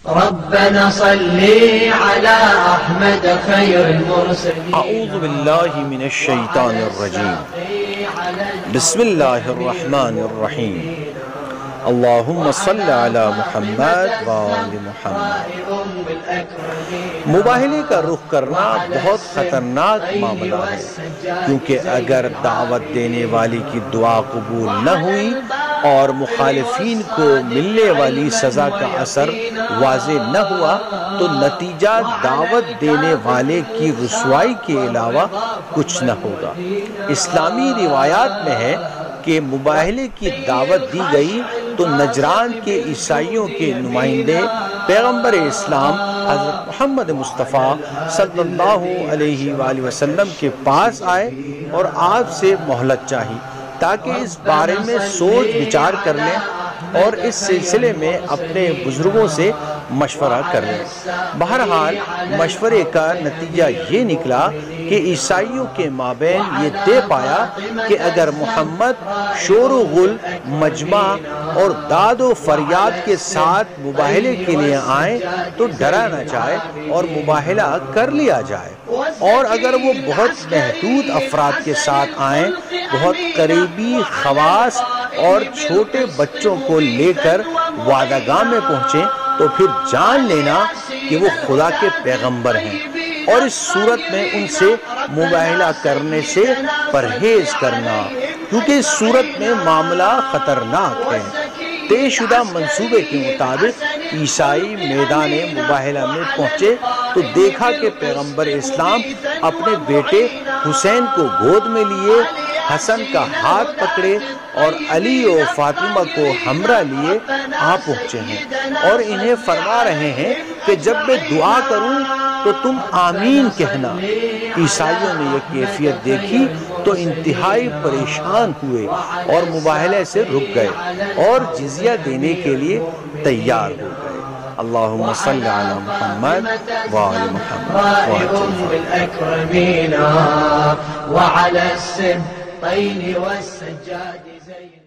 ربنا صل على أحمد خير المرسلين. اعوذ باللہ من الشیطان الرجیم. بسم اللہ الرحمن الرحیم. اللہم صل علی محمد وآل محمد. مباہلے کا رخ کرنا بہت خطرناک معاملہ ہے، کیونکہ اگر دعوت دینے والی کی دعا قبول نہ ہوئی اور مخالفین کو ملنے والی سزا کا اثر واضح نہ ہوا تو نتیجہ دعوت دینے والے کی رسوائی کے علاوہ کچھ نہ ہوگا۔ اسلامی روایات میں ہے کہ مباہلے کی دعوت دی گئی تو نجران کے عیسائیوں کے نمائندے پیغمبر اسلام حضرت محمد مصطفیٰ صلی اللہ علیہ وآلہ وسلم کے پاس آئے اور آپ سے مہلت چاہی تاکہ اس بارے میں سوچ بچار کر لیں اور اس سلسلے میں اپنے بزرگوں سے مشورہ کر لیں۔ بہرحال مشورے کا نتیجہ یہ نکلا کہ عیسائیوں کے مابین یہ طے پایا کہ اگر محمد شور و غل، مجمع اور داد و فریاد کے ساتھ مباہلے کے لیے آئیں تو ڈرا نہ جائے اور مباہلہ کر لیا جائے، اور اگر وہ بہت محدود افراد کے ساتھ آئیں، بہت قریبی خواص اور چھوٹے بچوں کو لے کر وعدہ گاہ میں پہنچیں تو پھر جان لینا کہ وہ خدا کے پیغمبر ہیں، اور اس صورت میں ان سے مباہلہ کرنے سے پرہیز کرنا، کیونکہ اس صورت میں معاملہ خطرناک ہے۔ طے شدہ منصوبے کے مطابق عیسائی میدان مباہلہ میں پہنچے تو دیکھا کہ پیغمبر اسلام اپنے بیٹے حسین کو گود میں لیے، حسن کا ہاتھ پکڑے اور علی و فاطمہ کو ہمراہ لیے آ پہنچے ہیں، اور انہیں فرما رہے ہیں کہ جب میں دعا کروں تو تم آمین کہنا۔ عیسائیوں نے یہ کیفیت دیکھی تو انتہائی پریشان ہوئے اور مباہلے سے رک گئے اور جزیہ دینے کے لیے تیار ہو گئے۔ اللہم صلی علی محمد وآل محمد وعلى السبطين والسجاد زين